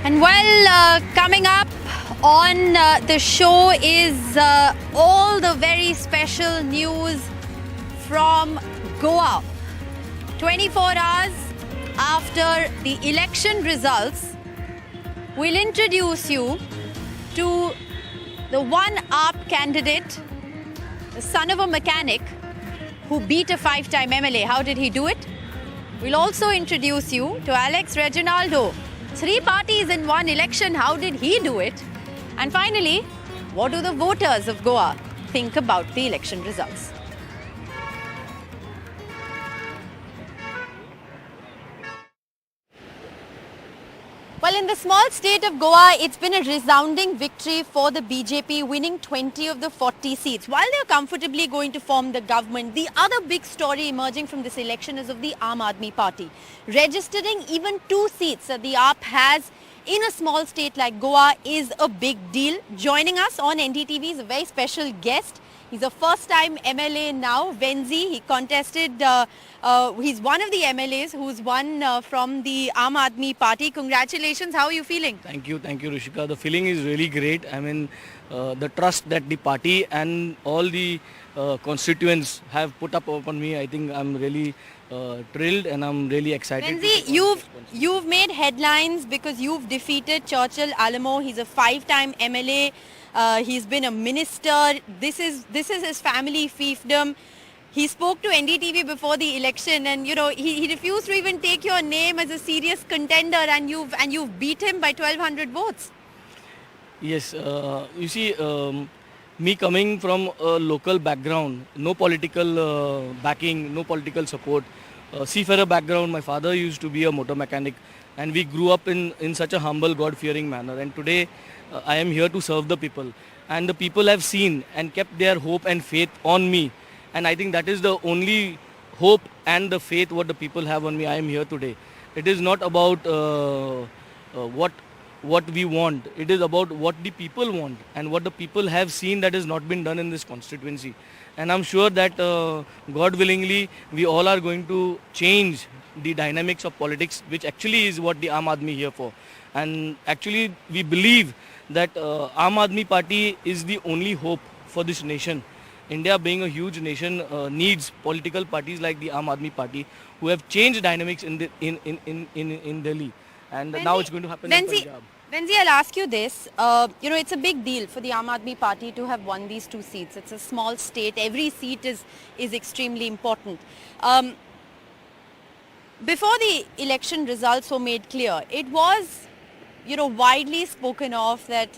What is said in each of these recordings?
And coming up on the show is all the very special news from Goa. 24 hours after the election results, we'll introduce you to the one AAP candidate, the son of a mechanic who beat a 5-time MLA. How did he do it? We'll also introduce you to Alex Reginaldo. 3 parties in one election. How did he do it? And finally, what do the voters of Goa think about the election results? Well, in the small state of Goa, it's been a resounding victory for the BJP, winning 20 of the 40 seats. While they're comfortably going to form the government, the other big story emerging from this election is of the Aam Aadmi Party. Registering even 2 seats that the AAP has in a small state like Goa is a big deal. Joining us on NDTV is a very special guest. He's a first-time MLA now, Venzi. He contested, he's one of the MLAs who's won from the Aam Aadmi Party. Congratulations. How are you feeling? Thank you, Rishika. The feeling is really great. I mean, the trust that the party and all the constituents have put up upon me, I think I'm really thrilled and I'm really excited. Venzi, you've made headlines because you've defeated Churchill Alamo. He's a 5-time MLA. He's been a minister. This is his family fiefdom. He spoke to NDTV before the election, and he refused to even take your name as a serious contender, and you've beat him by 1,200 votes. Yes, you see, me coming from a local background, no political backing, no political support, seafarer background. My father used to be a motor mechanic, and we grew up in such a humble, God-fearing manner. And today, I am here to serve the people, and the people have seen and kept their hope and faith on me, and I think that is the only hope and the faith what the people have on me. I am here today. It is not about what we want. It is about what the people want and what the people have seen that has not been done in this constituency. And I'm sure that God willingly, we all are going to change the dynamics of politics, which actually is what the Aam Aadmi here for. And actually, we believe that Aam Aadmi Party is the only hope for this nation. India, being a huge nation, needs political parties like the Aam Aadmi Party who have changed dynamics in Delhi. And now it's going to happen in Punjab. Venzi, I'll ask you this. It's a big deal for the Aam Aadmi Party to have won these 2 seats. It's a small state. Every seat is extremely important. Before the election results were made clear, it was widely spoken of that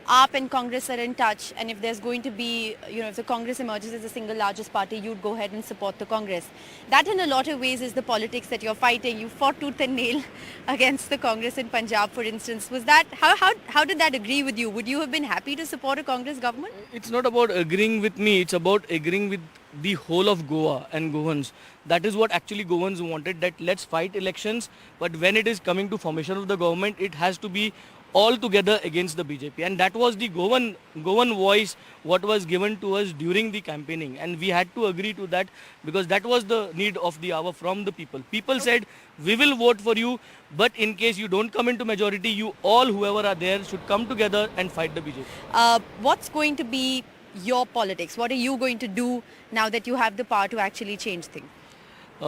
AAP and Congress are in touch, and if there's going to be, if the Congress emerges as the single largest party, you'd go ahead and support the Congress. That in a lot of ways is the politics that you're fighting. You fought tooth and nail against the Congress in Punjab, for instance. Was that, how did that agree with you? Would you have been happy to support a Congress government? It's not about agreeing with me, it's about agreeing with the whole of Goa and Goans. That is what actually Goans wanted, that let's fight elections, but when it is coming to formation of the government, it has to be all together against the BJP. And that was the Goan voice what was given to us during the campaigning. And we had to agree to that because that was the need of the hour from the people. People said, we will vote for you, but in case you don't come into majority, you all, whoever are there, should come together and fight the BJP. What's going to be your politics? What are you going to do now that you have the power to actually change things?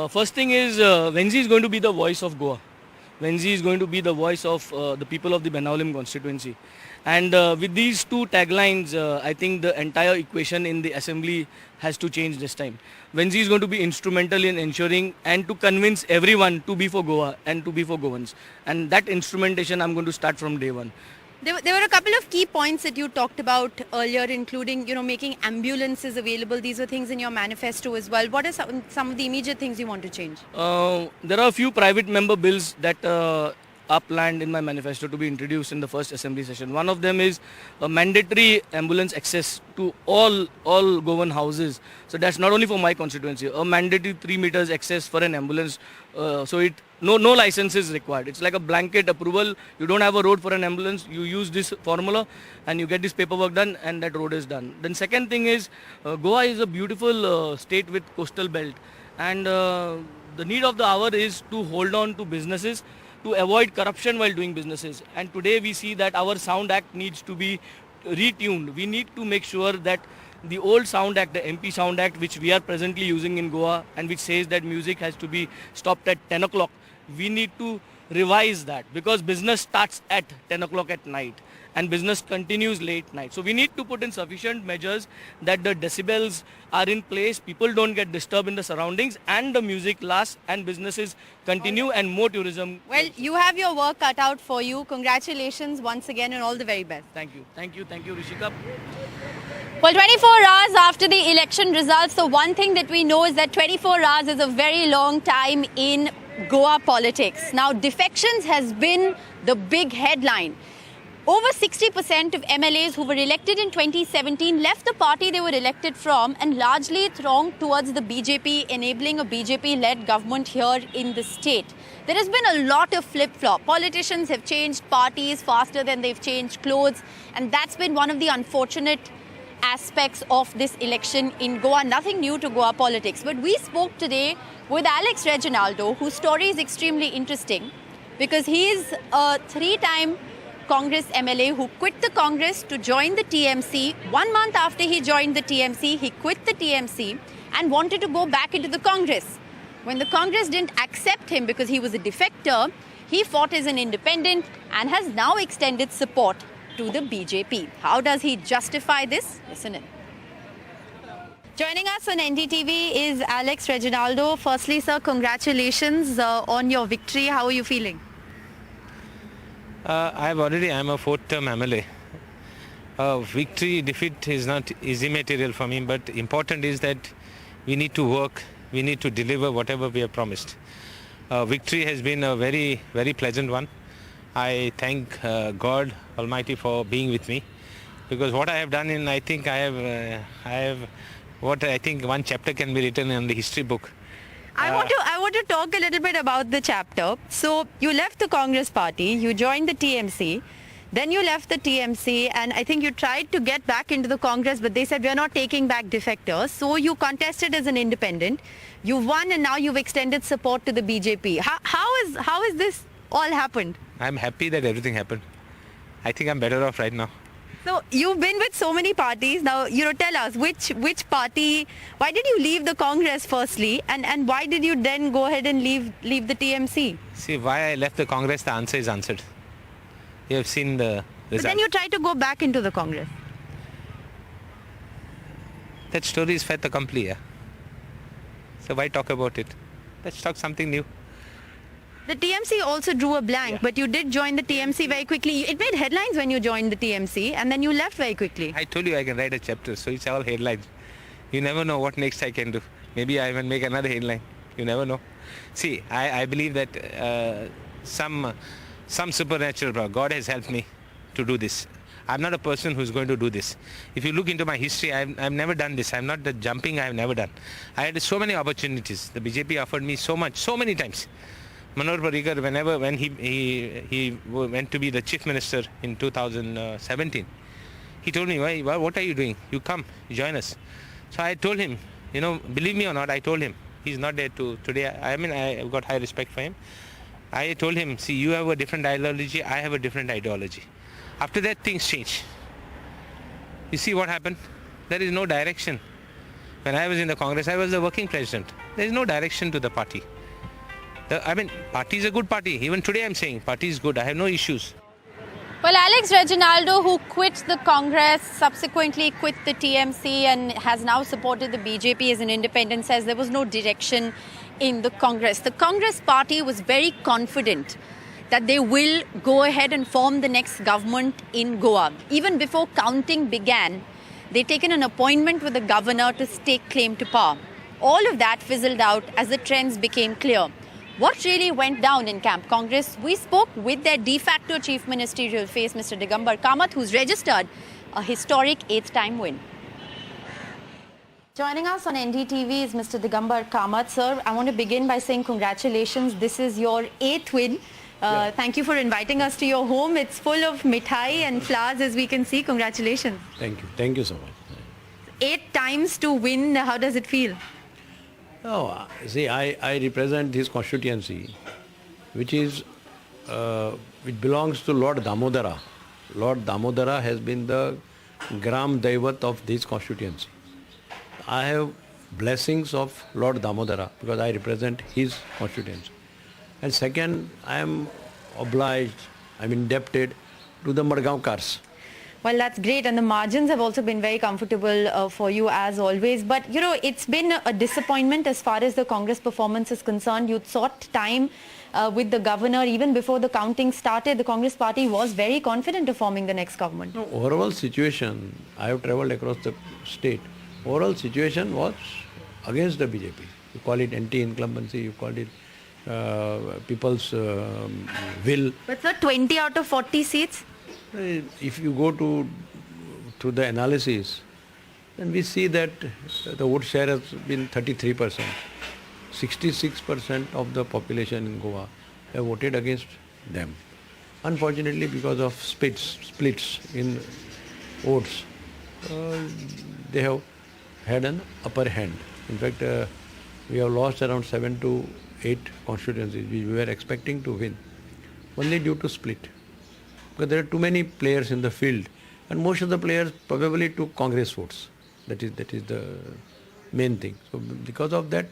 First thing is, Venzi is going to be the voice of Goa. Venzi is going to be the voice of the people of the Benaulim constituency. And with these 2 taglines, I think the entire equation in the assembly has to change this time. Venzi is going to be instrumental in ensuring and to convince everyone to be for Goa and to be for Goans. And that instrumentation I'm going to start from day one. There were a couple of key points that you talked about earlier, including, making ambulances available. These were things in your manifesto as well. What are some of the immediate things you want to change? There are a few private member bills that are planned in my manifesto to be introduced in the first assembly session. One of them is a mandatory ambulance access to all Goan houses. So that's not only for my constituency, a mandatory 3 meters access for an ambulance. No license is required. It's like a blanket approval. You don't have a road for an ambulance, you use this formula and you get this paperwork done and that road is done. Then second thing is, Goa is a beautiful state with coastal belt, and the need of the hour is to hold on to businesses to avoid corruption while doing businesses. And today we see that our Sound Act needs to be retuned. We need to make sure that the old Sound Act, the MP Sound Act, which we are presently using in Goa and which says that music has to be stopped at 10 o'clock, we need to revise that, because business starts at 10 o'clock at night and business continues late night. So we need to put in sufficient measures that the decibels are in place, people don't get disturbed in the surroundings, and the music lasts and businesses continue and more tourism. Well, you have your work cut out for you. Congratulations once again and all the very best. Thank you. Thank you. Thank you, Rishika. Well, 24 hours after the election results, the one thing that we know is that 24 hours is a very long time in Goa politics. Now, defections has been the big headline. Over 60% of MLAs who were elected in 2017 left the party they were elected from and largely thronged towards the BJP, enabling a BJP-led government here in the state. There has been a lot of flip-flop. Politicians have changed parties faster than they've changed clothes, and that's been one of the unfortunate aspects of this election in Goa. Nothing new to Goa politics. But we spoke today with Alex Reginaldo, whose story is extremely interesting because he is a three-time Congress MLA who quit the Congress to join the TMC. 1 month after he joined the TMC, he quit the TMC and wanted to go back into the Congress. When the Congress didn't accept him because he was a defector, he fought as an independent and has now extended support to the BJP. How does he justify this? Listen in. Joining us on NDTV is Alex Reginaldo. Firstly, sir, congratulations on your victory. How are you feeling? I'm a fourth-term MLA. Victory, defeat is immaterial for me, but important is that we need to work, we need to deliver whatever we have promised. Victory has been a very, very pleasant one. I thank God Almighty for being with me, because what I have done in, I think one chapter can be written in the history book. I want to talk a little bit about the chapter. So you left the Congress party, you joined the TMC, then you left the TMC, and I think you tried to get back into the Congress, but they said we are not taking back defectors. So you contested as an independent, you won, and now you've extended support to the BJP. How is this all happened? I'm happy that everything happened. I think I'm better off right now. So you've been with so many parties. Now, tell us which party, why did you leave the Congress firstly, and why did you then go ahead and leave the TMC? See, why I left the Congress, the answer is answered. You have seen the result. But then you tried to go back into the Congress. That story is fait accompli, yeah. So why talk about it? Let's talk something new. The TMC also drew a blank, but you did join the TMC very quickly. It made headlines when you joined the TMC, and then you left very quickly. I told you I can write a chapter, so it's all headlines. You never know what next I can do. Maybe I will make another headline. You never know. See, I believe that some supernatural power, God has helped me to do this. I'm not a person who's going to do this. If you look into my history, I've never done this. I'm not the jumping, I've never done. I had so many opportunities. The BJP offered me so much, so many times. Manor Parrikar, when he went to be the chief minister in 2017, he told me, why, what are you doing? You come, you join us. So I told him, believe me or not, I told him. He's not there today. I've got high respect for him. I told him, see, you have a different ideology, I have a different ideology. After that, things change. You see what happened? There is no direction. When I was in the Congress, I was the working president. There is no direction to the party. Party is a good party. Even today I'm saying party is good. I have no issues. Well, Alex Reginaldo, who quit the Congress, subsequently quit the TMC and has now supported the BJP as an independent, says there was no direction in the Congress. The Congress party was very confident that they will go ahead and form the next government in Goa. Even before counting began, they'd taken an appointment with the governor to stake claim to power. All of that fizzled out as the trends became clear. What really went down in Camp Congress? We spoke with their de facto chief ministerial face, Mr. Digambar Kamath, who's registered a historic 8th-time win. Joining us on NDTV is Mr. Digambar Kamath. Sir, I want to begin by saying congratulations. This is your 8th win. Thank you for inviting us to your home. It's full of mithai and flowers, as we can see. Congratulations. Thank you. Thank you so much. 8 times to win. How does it feel? Oh, see, I represent this constituency, which is which belongs to Lord Damodara. Lord Damodara has been the Gram Daivat of this constituency. I have blessings of Lord Damodara because I represent his constituency. And second, I am obliged, I am indebted to the Madgaonkars. Well, that's great, and the margins have also been very comfortable for you as always. But, you know, it's been a disappointment as far as the Congress performance is concerned. You sought time with the governor. Even before the counting started, the Congress party was very confident of forming the next government. No, overall situation, I have travelled across the state, overall situation was against the BJP. You call it anti-incumbency, you call it people's will. But sir, 20 out of 40 seats? If you go to the analysis, then we see that the vote share has been 33%. 66% of the population in Goa have voted against them. Unfortunately, because of splits in votes, they have had an upper hand. In fact, we have lost around 7 to 8 constituencies which we were expecting to win, only due to split. Because there are too many players in the field, and most of the players probably took Congress votes. That is the main thing. So because of that,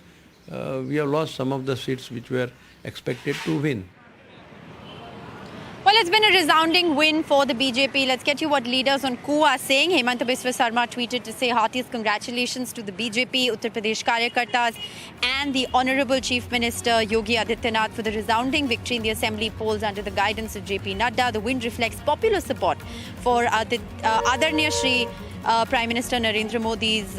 we have lost some of the seats which were expected to win. Well, it's been a resounding win for the BJP. Let's get you what leaders on coup are saying. Hemanta Biswa Sarma tweeted to say heartiest congratulations to the BJP, Uttar Pradesh Karyakartas and the Honourable Chief Minister Yogi Adityanath for the resounding victory in the assembly polls under the guidance of JP Nadda. The win reflects popular support for Adarniya Shri Prime Minister Narendra Modi's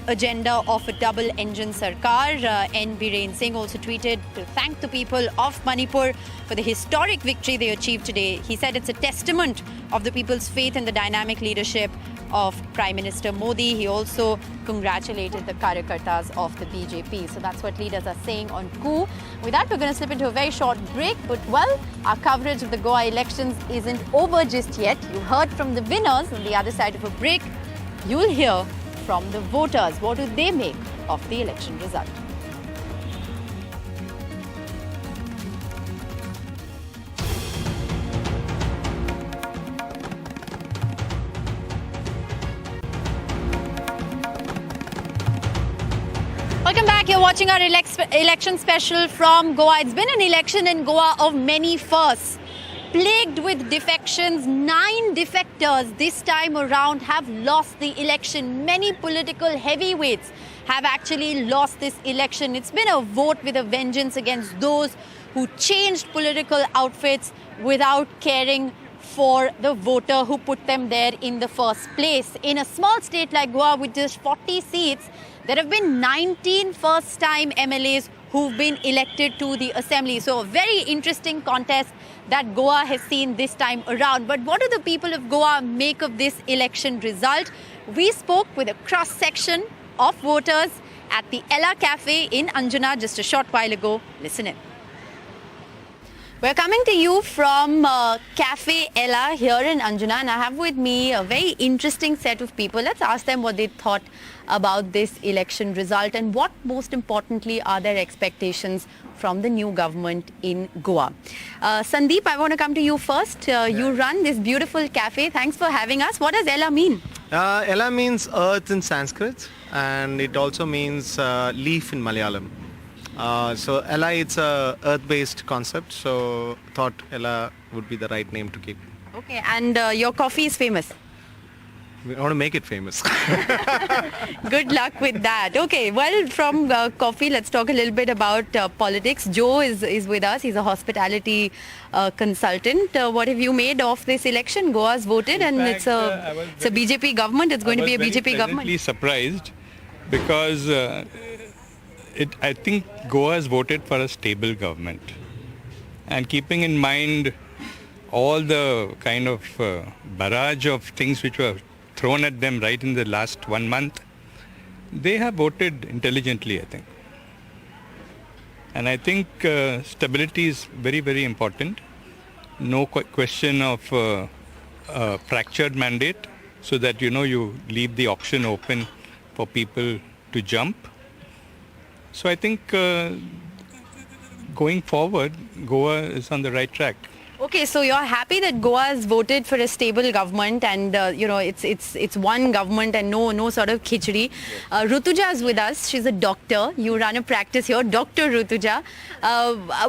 agenda of a double-engine sarkar. N. Biren Singh also tweeted to thank the people of Manipur for the historic victory they achieved today. He said it's a testament of the people's faith in the dynamic leadership of Prime Minister Modi. He also congratulated the Karyakartas of the BJP. So that's what leaders are saying on coup. With that, we're going to slip into a very short break. But, well, our coverage of the Goa elections isn't over just yet. You heard from the winners. On the other side of a break, you'll hear from the voters. What do they make of the election result? Welcome back. You're watching our election special from Goa. It's been an election in Goa of many firsts. Plagued with defections, 9 defectors this time around have lost the election. Many political heavyweights have actually lost this election. It's been a vote with a vengeance against those who changed political outfits without caring for the voter who put them there in the first place. In a small state like Goa with just 40 seats, there have been 19 first-time MLAs who've been elected to the assembly. So a very interesting contest that Goa has seen this time around. But what do the people of Goa make of this election result? We spoke with a cross-section of voters at the Ella Cafe in Anjuna just a short while ago. Listen in. We're coming to you from Cafe Ella here in Anjuna, and I have with me a very interesting set of people. Let's ask them what they thought about this election result and what, most importantly, are their expectations from the new government in Goa. Sandeep, I want to come to you first. You run this beautiful cafe. Thanks for having us. What does Ella mean? Ella means earth in Sanskrit, and it also means leaf in Malayalam. So Ella, it's a earth-based concept, so thought Ella would be the right name to keep. Okay, and your coffee is famous. We want to make it famous. Good luck with that. Okay, well, from coffee, let's talk a little bit about politics. Joe is with us. He's a hospitality consultant. What have you made of this election? Goa's voted, and it's a BJP government. It's going to be a BJP government. I was very surprised because I think Goa has voted for a stable government. And keeping in mind all the kind of barrage of things which were thrown at them right in the last 1 month, they have voted intelligently, I think. And I think stability is very, very important. No question of a fractured mandate, so that, you leave the option open for people to jump. So I think going forward, Goa is on the right track. Okay, so you're happy that Goa has voted for a stable government, and it's one government and no sort of khichdi. Rutuja is with us. She's a doctor. You run a practice here, Dr. Rutuja.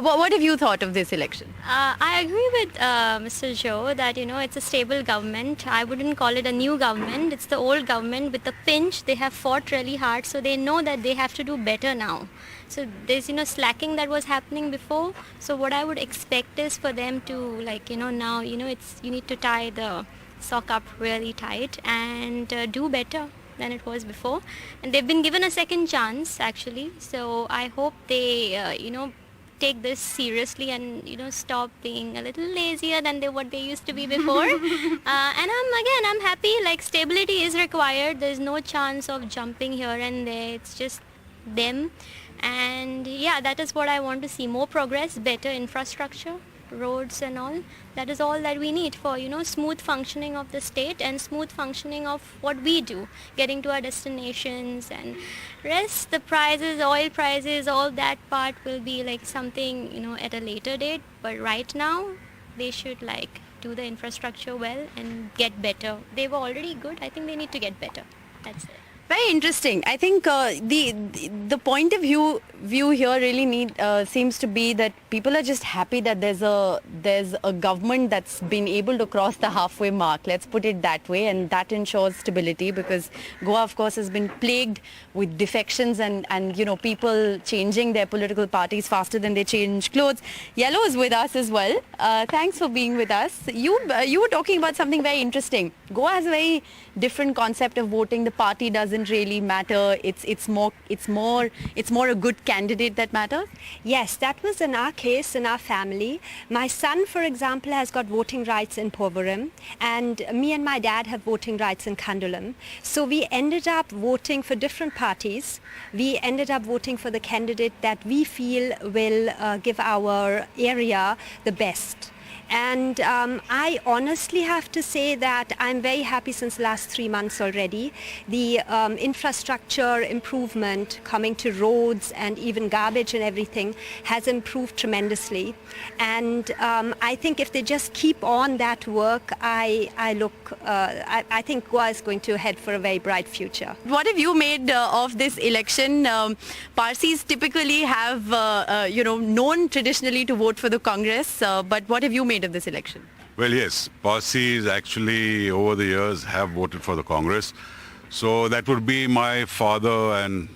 What have you thought of this election? I agree with Mr. Joe that it's a stable government. I wouldn't call it a new government. It's the old government with a pinch. They have fought really hard, so they know that they have to do better now. So there's slacking that was happening before. So what I would expect is for them to now it's you need to tie the sock up really tight and do better than it was before. And they've been given a second chance actually. So I hope they take this seriously and stop being a little lazier than what they used to be before. And I'm happy. Like, stability is required. There's no chance of jumping here and there. It's just them. And yeah, that is what I want to see. More progress, better infrastructure, roads and all. That is all that we need for smooth functioning of the state and smooth functioning of what we do, getting to our destinations. And rest, the prices, oil prices, all that part will be like something at a later date. But right now they should do the infrastructure well and get better. They were already good. I think they need to get better. That's it. Very interesting. I think the point of view here really seems to be that people are just happy that there's a government that's been able to cross the halfway mark. Let's put it that way, and that ensures stability, because Goa, of course, has been plagued with defections and people changing their political parties faster than they change clothes. Yellow is with us as well. Thanks for being with us. You were talking about something very interesting. Goa has a very different concept of voting. The party doesn't really matter. It's more a good candidate that matters. Yes, that was in our case, in our family. My son, for example, has got voting rights in Povaram, and me and my dad have voting rights in Kandulam. So we ended up voting for different parties. We ended up voting for the candidate that we feel will give our area the best. And I honestly have to say that I'm very happy since the last 3 months already. The infrastructure improvement coming to roads and even garbage and everything has improved tremendously. And I think if they just keep on that work, I think Goa is going to head for a very bright future. What have you made of this election? Parsis typically have, known traditionally to vote for the Congress, but what have you made of this election? Well, yes, Parsis actually over the years have voted for the Congress. So that would be my father and,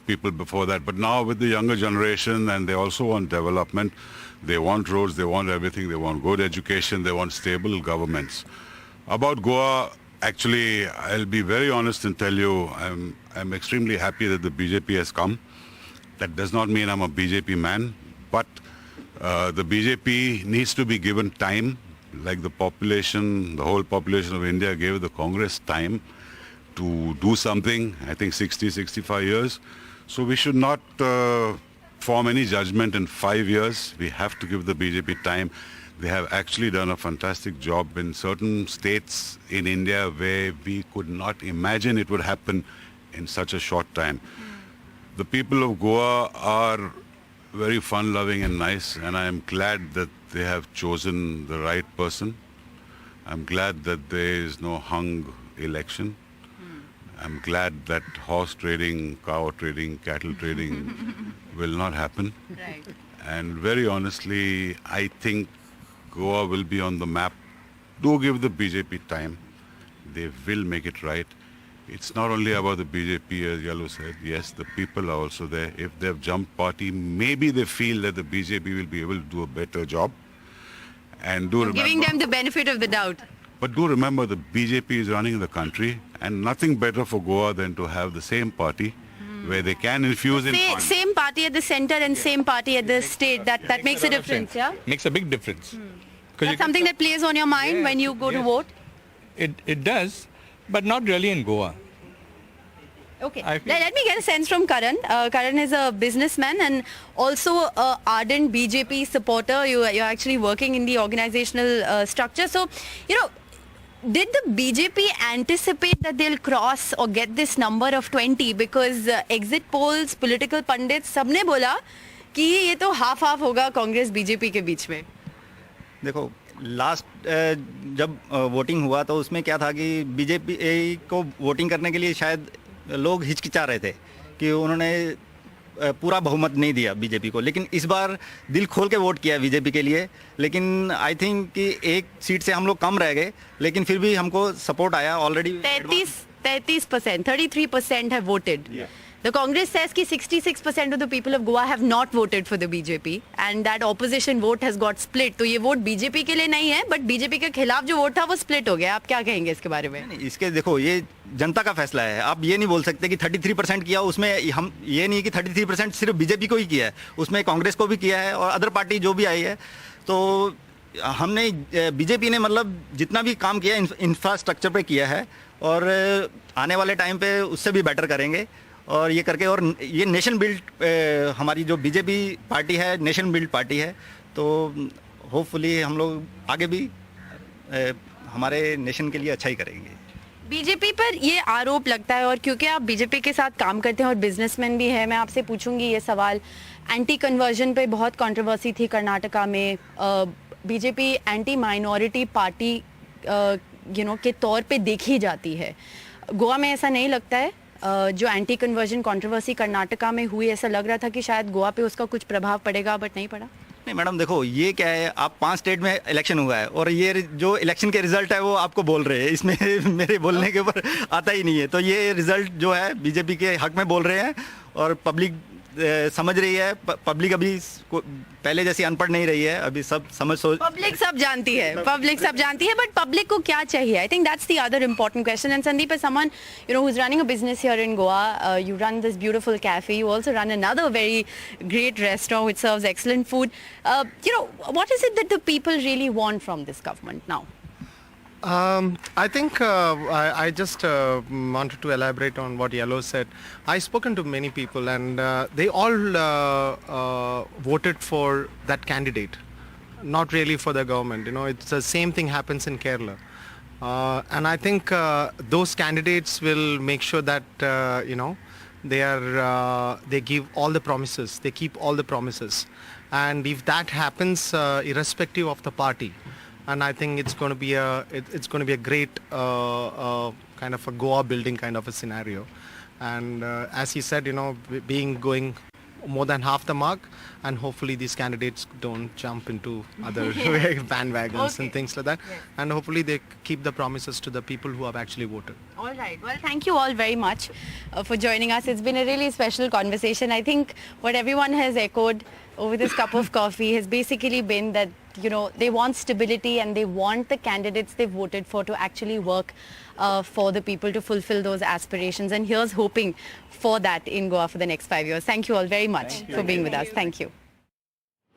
people before that. But now with the younger generation, and they also want development, they want roads, they want everything, they want good education, they want stable governments. About Goa, actually, I'll be very honest and tell you, I'm extremely happy that the BJP has come. That does not mean I'm a BJP man, but the BJP needs to be given time, like the whole population of India gave the Congress time to do something, I think 60, 65 years. So we should not form any judgment in 5 years. We have to give the BJP time. They have actually done a fantastic job in certain states in India where we could not imagine it would happen in such a short time. The people of Goa are very fun-loving and nice, and I am glad that they have chosen the right person. I'm glad that there is no hung election. I'm glad that horse trading, cow trading, cattle trading will not happen. Right. And very honestly, I think Goa will be on the map. Do give the BJP time. They will make it right. It's not only about the BJP, as Yellow said. Yes, the people are also there. If they've jumped party, maybe they feel that the BJP will be able to do a better job. And do remember, giving them the benefit of the doubt. But do remember, the BJP is running the country, and nothing better for Goa than to have the same party where they can infuse in funds. Same party at the center and same party at the state. That makes a difference, yeah? Makes a big difference. That's something that plays on your mind when you go to vote? It does, but not really in Goa. Okay. Let me get a sense from Karan. Karan is a businessman and also an ardent BJP supporter. You're actually working in the organizational structure. So, did the BJP anticipate that they'll cross or get this number of 20? Because exit polls, political pundits, सबने बोला कि ये तो half होगा Congress BJP के बीच में. देखो last जब वोटिंग हुआ तो उसमें क्या था कि बीजेपी को वोटिंग करने के लिए शायद लोग हिचकिचा रहे थे कि उन्होंने पूरा बहुमत नहीं दिया बीजेपी को, लेकिन इस बार दिल खोल के वोट किया बीजेपी के लिए। लेकिन आई थिंक कि एक सीट से हम लोग कम रह गए, लेकिन फिर भी हमको सपोर्ट आया already. 33%, 33% have voted. Yeah. The Congress says कि 66% of the people of Goa have not voted for the BJP and that opposition vote has got split. तो ये वोट बीजेपी के लिए नहीं है, बट बीजेपी के खिलाफ जो वोट था वो स्प्लिट हो गया। आप क्या कहेंगे इसके बारे में? नहीं, इसके देखो ये जनता का फैसला है। आप ये नहीं बोल सकते कि 33% किया, उसमें हम ये नहीं कि 33% सिर्फ बीजेपी को ही किया है, उसमें कांग्रेस को भी किया है और अदर पार्टी जो भी आई है। तो हमने बीजेपी ने मतलब जितना भी काम किया इंफ्रास्ट्रक्चर पे किया है और आने वाले टाइम पे उससे भी बेटर करेंगे और ये करके, और ये नेशन बिल्ड हमारी जो बीजेपी पार्टी है नेशन बिल्ड पार्टी है। तो होपफुली हम लोग आगे भी हमारे नेशन के लिए अच्छा ही करेंगे। बीजेपी पर ये आरोप लगता है और क्योंकि आप बीजेपी के साथ काम करते हैं और बिजनेसमैन भी है, मैं आपसे पूछूंगी ये सवाल। एंटी कन्वर्जन पे बहुत कंट्रोवर्सी थी कर्नाटका में। बीजेपी एंटी माइनॉरिटी पार्टी के तौर पे देखी जाती है। गोवा में ऐसा नहीं लगता है? जो एंटी कन्वर्जन कंट्रोवर्सी कर्नाटका में हुई, ऐसा लग रहा था कि शायद गोवा पे उसका कुछ प्रभाव पड़ेगा, बट नहीं पड़ा। नहीं मैडम, देखो ये क्या है, आप 5 स्टेट में इलेक्शन हुआ है और ये जो इलेक्शन के रिजल्ट है वो आपको बोल रहे हैं, इसमें मेरे बोलने के ऊपर आता ही नहीं है। तो ये रिजल्ट जो है बीजेपी के हक में बोल रहे हैं और पब्लिक समझ रही है। पब्लिक अभी पहले जैसी अनपढ़ नहीं रही है, अभी सब समझ सोच। पब्लिक सब जानती है, पब्लिक सब जानती है, बट पब्लिक को क्या चाहिए? I think that's the other important question. And Sandeep, as someone who is running a business here in Goa, you run this beautiful cafe, you also run another very great restaurant which serves excellent food. What is it that the people really want from this government now? I think I just wanted to elaborate on what Yellow said. I've spoken to many people and they all voted for that candidate, not really for the government. It's the same thing happens in Kerala. And I think those candidates will make sure that, they give all the promises, they keep all the promises. And if that happens, irrespective of the party, and I think it's going to be a great kind of a Goa building kind of a scenario. And as he said, going more than half the mark, and hopefully these candidates don't jump into other bandwagons and things like that. Yes. And hopefully they keep the promises to the people who have actually voted. All right. Well, thank you all very much for joining us. It's been a really special conversation. I think what everyone has echoed over this cup of coffee has basically been that they want stability and they want the candidates they voted for to actually work for the people to fulfill those aspirations. And here's hoping for that in Goa for the next 5 years. Thank you all very much for being with us. Thank you.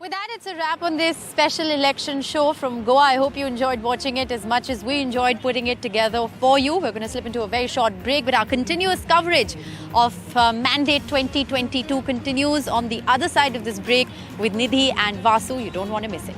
With that, it's a wrap on this special election show from Goa. I hope you enjoyed watching it as much as we enjoyed putting it together for you. We're going to slip into a very short break, but our continuous coverage of Mandate 2022 continues on the other side of this break with Nidhi and Vasu. You don't want to miss it.